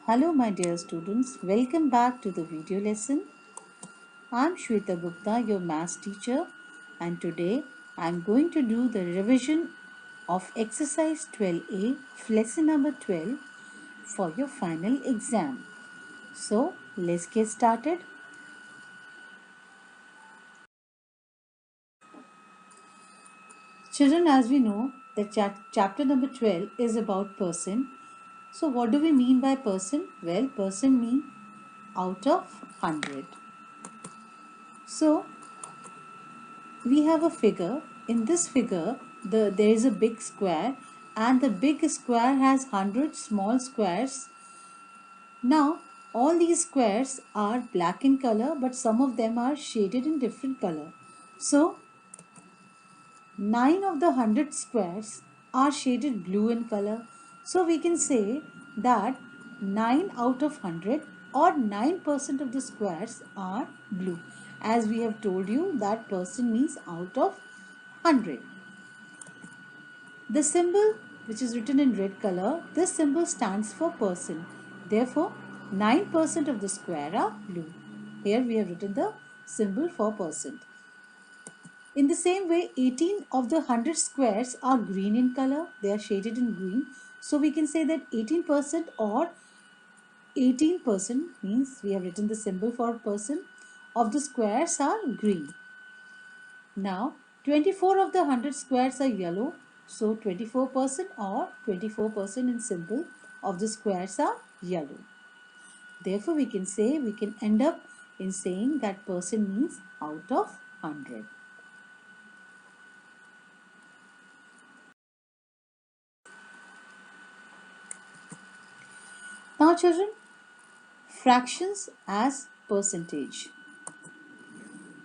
Hello my dear students, welcome back to the video lesson. I'm Shweta Gupta, your maths teacher, and today I'm going to do the revision of exercise 12A, lesson number 12 for your final exam. So let's get started. Children, as we know that chapter number 12 is about person. So what do we mean by person? Well, person means out of 100. So we have a figure. In this figure, there is a big square, and the big square has 100 small squares. Now, all these squares are black in color, but some of them are shaded in different color. So, 9 of the 100 squares are shaded blue in color. So, we can say that 9 out of 100 or 9% of the squares are blue. As we have told you, that person means out of 100. The symbol which is written in red color, this symbol stands for person. Therefore, 9% of the square are blue. Here we have written the symbol for person. In the same way, 18 of the 100 squares are green in color. They are shaded in green. So we can say that 18% or 18% means we have written the symbol for person of the squares are green. Now 24 of the 100 squares are yellow, so 24% or 24% in symbol of the squares are yellow. Therefore we can end up in saying that person means out of 100. Now children, fractions as percentage.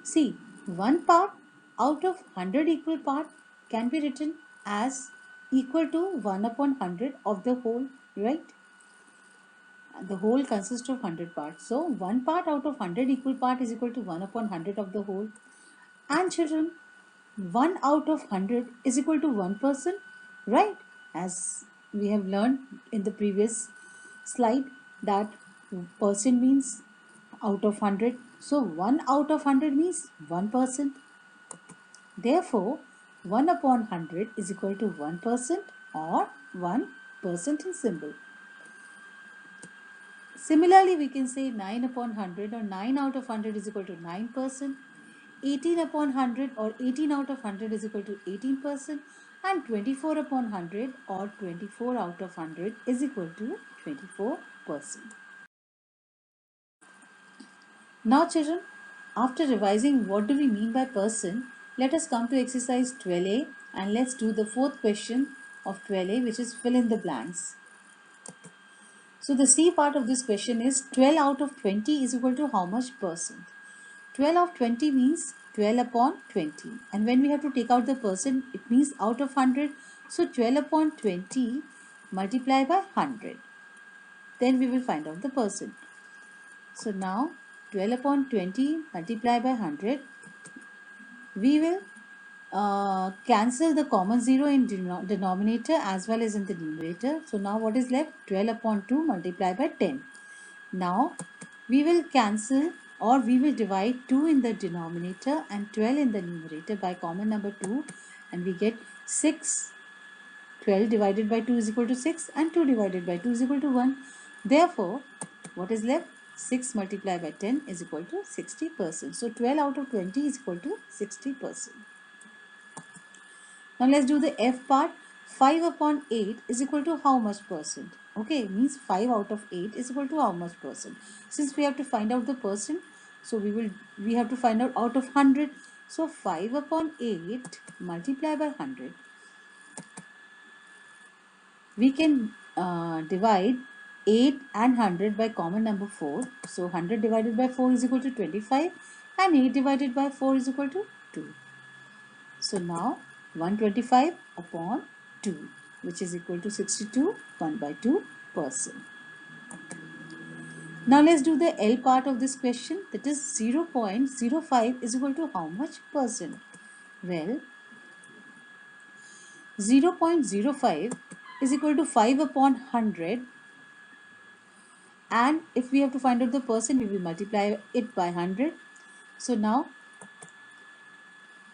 See, one part out of 100 equal part can be written as equal to 1 upon 100 of the whole, right? The whole consists of 100 parts. So, one part out of 100 equal part is equal to 1 upon 100 of the whole. And children, 1 out of 100 is equal to 1%, right? As we have learned in the previous slide that percent means out of 100. So, 1 out of 100 means 1%. Therefore, 1 upon 100 is equal to 1% or 1% in symbol. Similarly, we can say 9 upon 100 or 9 out of 100 is equal to 9%. 18 upon 100 or 18 out of 100 is equal to 18%. And 24 upon 100 or 24 out of 100 is equal to 24%. Now children, after revising what do we mean by person, let us come to exercise 12A and let's do the fourth question of 12A, which is fill in the blanks. So the C part of this question is 12 out of 20 is equal to how much percent? 12 of 20 means 12 upon 20. And when we have to take out the percent, it means out of 100. So 12 upon 20 multiply by 100. Then we will find out the percent. So now 12 upon 20 multiply by 100. We will cancel the common 0 in denominator as well as in the numerator. So now what is left? 12 upon 2 multiplied by 10. Now we will cancel or we will divide 2 in the denominator and 12 in the numerator by common number 2, and we get 6. 12 divided by 2 is equal to 6 and 2 divided by 2 is equal to 1. Therefore, what is left? 6 multiplied by 10 is equal to 60%. So 12 out of 20 is equal to 60%. Now let's do the F part. 5 upon 8 is equal to how much percent? Okay, means 5 out of 8 is equal to how much percent? Since we have to find out the percent, so we have to find out of 100. So 5 upon 8 multiply by 100. We can divide 8 and 100 by common number 4. So 100 divided by 4 is equal to 25 and 8 divided by 4 is equal to 2. So now 125 upon 2, which is equal to 62, 1 by 2%. Now let's do the L part of this question, that is 0.05 is equal to how much percent? Well, 0.05 is equal to 5 upon 100 And if we have to find out the percent, we will multiply it by 100. So now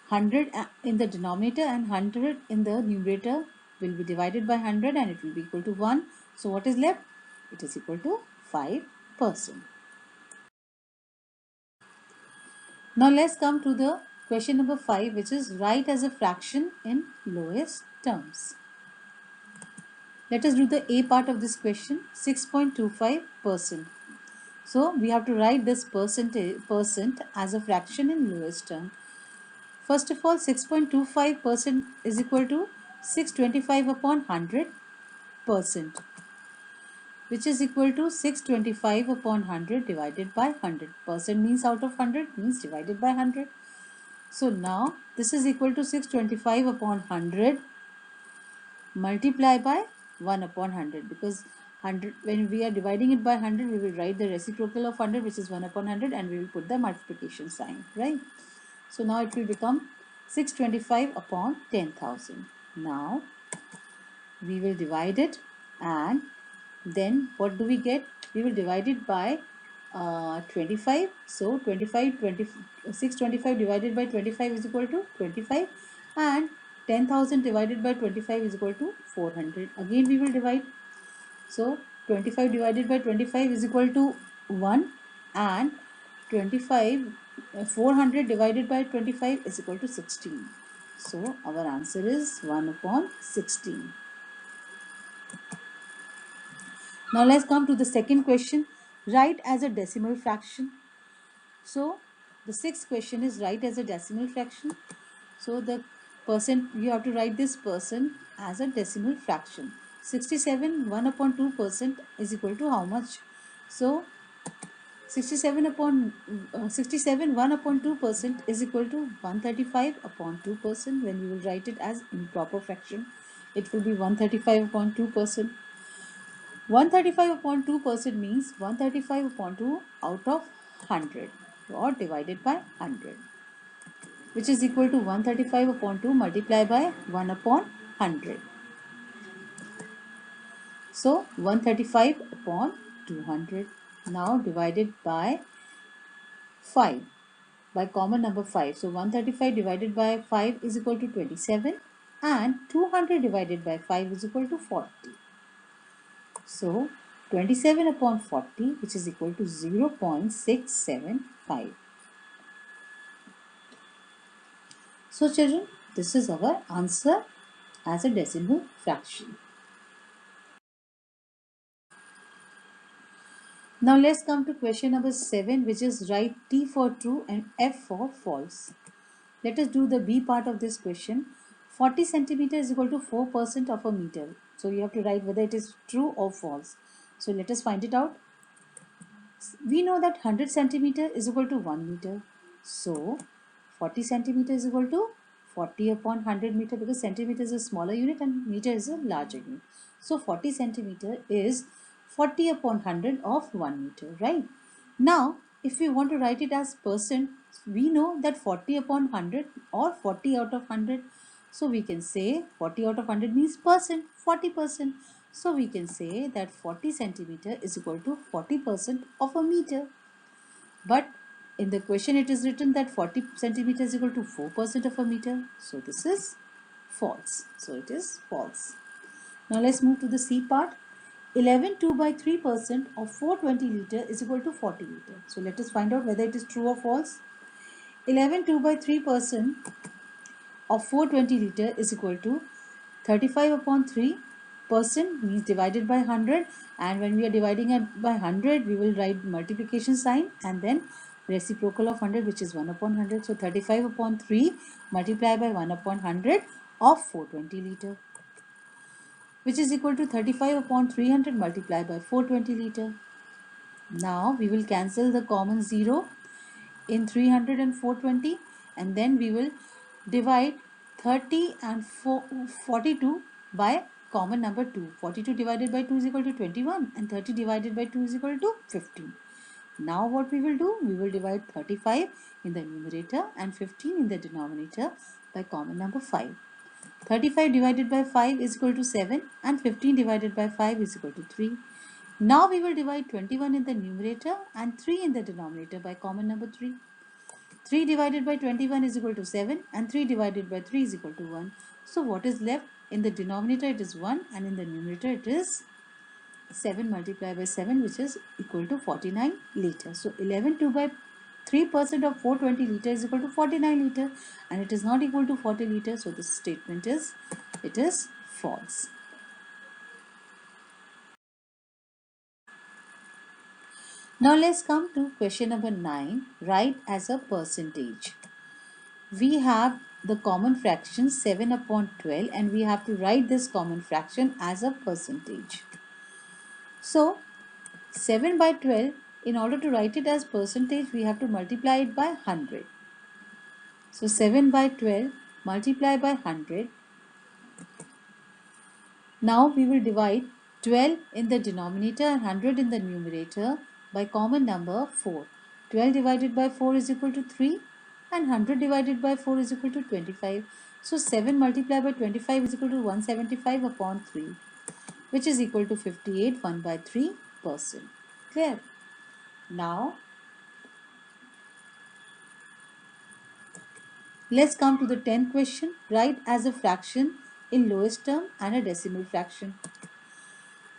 100 in the denominator and 100 in the numerator will be divided by 100 and it will be equal to 1. So what is left? It is equal to 5%. Now let's come to the question number 5, which is write as a fraction in lowest terms. Let us do the A part of this question, 6.25%. So we have to write this percent as a fraction in lowest term. First of all, 6.25% is equal to 625 upon 100%, which is equal to 625 upon 100 divided by 100. Percent means out of 100 means divided by 100. So now this is equal to 625 upon 100 multiply by 1 upon 100, because 100, when we are dividing it by 100, we will write the reciprocal of 100, which is 1 upon 100, and we will put the multiplication sign, right? So now it will become 625 upon 10,000. Now we will divide it, and then what do we get? We will divide it by 25. So 625 divided by 25 is equal to 25, and 10,000 divided by 25 is equal to 400. Again we will divide. So 25 divided by 25 is equal to 1, and 400 divided by 25 is equal to 16. So our answer is 1 upon 16. Now let's come to the second question. Write as a decimal fraction. So the sixth question is write as a decimal fraction. So the percent, you have to write this percent as a decimal fraction. 67 1 upon 2% is equal to how much? So 67 1 upon 2% is equal to 135 upon 2%. When we will write it as improper fraction, it will be 135 upon 2%. 135 upon 2% means 135 upon 2 out of 100 or divided by 100, which is equal to 135 upon 2 multiplied by 1 upon 100. So 135 upon 200 now divided by 5, by common number 5. So 135 divided by 5 is equal to 27, and 200 divided by 5 is equal to 40. So 27 upon 40, which is equal to 0.675. So children, this is our answer as a decimal fraction. Now let's come to question number 7, which is write T for true and F for false. Let us do the B part of this question. 40 centimeter is equal to 4% of a meter. So you have to write whether it is true or false. So let us find it out. We know that 100 centimeter is equal to 1 meter. So 40 centimeter is equal to 40 upon 100 meter, because centimeter is a smaller unit and meter is a larger unit. So 40 centimeter is 40 upon 100 of 1 meter, right? Now, if we want to write it as percent, we know that 40 upon 100 or 40 out of 100. So we can say 40 out of 100 means percent, 40%. So we can say that 40 centimeter is equal to 40% of a meter. But in the question it is written that 40 centimeter is equal to 4% of a meter. So this is false. So it is false. Now let's move to the C part. 11 2 by 3% of 420 liter is equal to 40 liter. So let us find out whether it is true or false. 11 2 by 3% of 420 liter is equal to 35 upon 3% means divided by 100, and when we are dividing it by 100 we will write multiplication sign and then reciprocal of 100, which is 1 upon 100. So 35 upon 3 multiplied by 1 upon 100 of 420 liter, which is equal to 35 upon 300 multiplied by 420 liter. Now we will cancel the common 0 in 300 and 420, and then we will divide 30 and 42 by common number 2. 42 divided by 2 is equal to 21, and 30 divided by 2 is equal to 15. Now what we will do? We will divide 35 in the numerator and 15 in the denominator by common number 5. 35 divided by 5 is equal to 7, and 15 divided by 5 is equal to 3. Now we will divide 21 in the numerator and 3 in the denominator by common number 3. 3 divided by 21 is equal to 7 and 3 divided by 3 is equal to 1. So what is left? In the denominator it is 1 and in the numerator it is 7 multiplied by 7, which is equal to 49 liters. So 11 2 by 3% of 420 liters is equal to 49 liters, and it is not equal to 40 liters. So this statement is, it is false. Now let's come to question number 9. Write as a percentage. We have the common fraction 7 upon 12 and we have to write this common fraction as a percentage. So 7 by 12, in order to write it as percentage, we have to multiply it by 100. So 7 by 12 multiply by 100. Now we will divide 12 in the denominator and 100 in the numerator by common number 4. 12 divided by 4 is equal to 3 and 100 divided by 4 is equal to 25. So 7 multiplied by 25 is equal to 175 upon 3, which is equal to 58 1 by 3%. Clear? Now let's come to the 10th question. Write as a fraction in lowest term and a decimal fraction.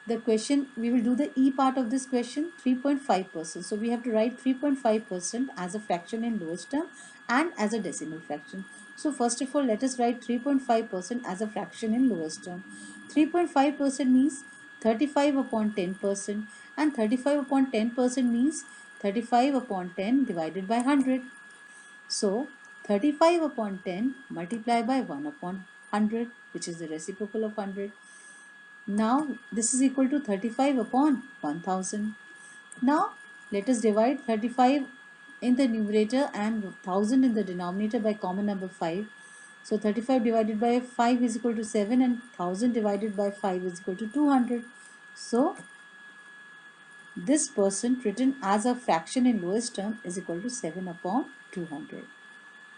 The question, we will do the E part of this question, 3.5%. So we have to write 3.5% as a fraction in lowest term and as a decimal fraction. So first of all, let us write 3.5% as a fraction in lowest term. 3.5% means 35 upon 10%, and 35 upon 10% means 35 upon 10 divided by 100. So 35 upon 10 multiplied by 1 upon 100, which is the reciprocal of 100. Now this is equal to 35 upon 1000. Now let us divide 35 in the numerator and 1000 in the denominator by common number 5. So 35 divided by 5 is equal to 7 and 1000 divided by 5 is equal to 200. So this percent written as a fraction in lowest term is equal to 7 upon 200.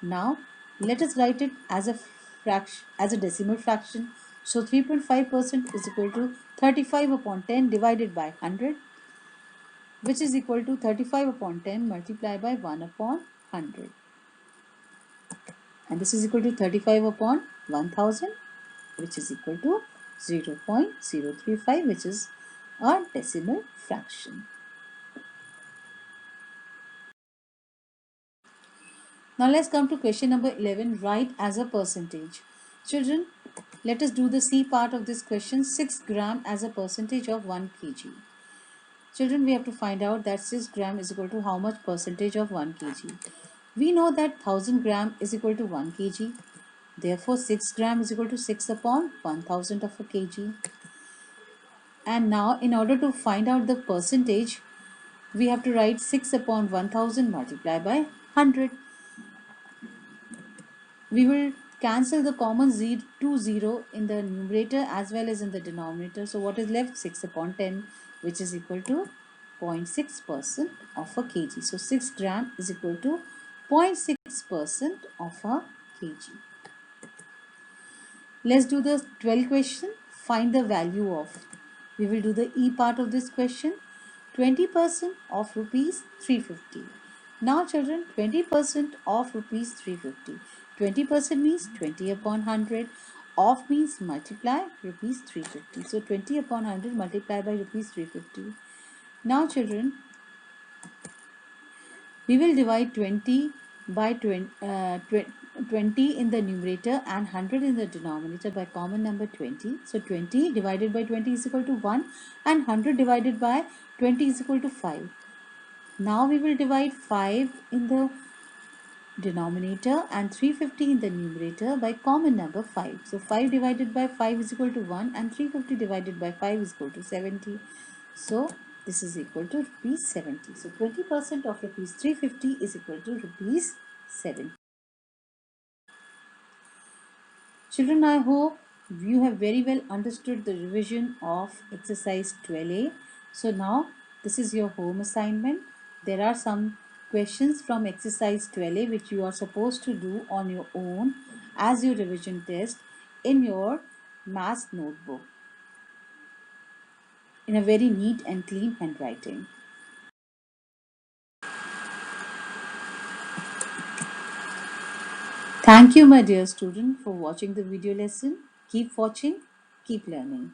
Now let us write it as a fraction, as a decimal fraction. So 3.5% is equal to 35 upon 10 divided by 100, which is equal to 35 upon 10 multiplied by 1 upon 100. And this is equal to 35 upon 1000, which is equal to 0.035, which is a decimal fraction. Now let's come to question number 11. Write as a percentage. Children, let us do the C part of this question. 6 gram as a percentage of 1 kg. Children, we have to find out that 6 gram is equal to how much percentage of 1 kg. We know that 1000 gram is equal to 1 kg. Therefore, 6 gram is equal to 6 upon 1000 of a kg. And now, in order to find out the percentage, we have to write 6 upon 1000 multiplied by 100. We will cancel the common 0 in the numerator as well as in the denominator. So what is left? 6 upon 10, which is equal to 0.6% of a kg. So 6 gram is equal to 0.6% of a kg. Let's do the 12th question. Find the value of. We will do the E part of this question. 20% of rupees 350. Now children, 20% of rupees 350. 20% means 20 upon 100. Of means multiply rupees 350. So 20 upon 100 multiplied by rupees 350. Now children, we will divide 20 by 20 in the numerator and 100 in the denominator by common number 20. So 20 divided by 20 is equal to 1 and 100 divided by 20 is equal to 5. Now we will divide 5 in the denominator and 350 in the numerator by common number 5. So 5 divided by 5 is equal to 1 and 350 divided by 5 is equal to 70. So this is equal to rupees 70. So 20% of rupees 350 is equal to rupees 70. Children, I hope you have very well understood the revision of exercise 12A. So now this is your home assignment. There are some questions from exercise 12A which you are supposed to do on your own as your revision test in your maths notebook. in a very neat and clean handwriting. Thank you, my dear student, for watching the video lesson. Keep watching, keep learning.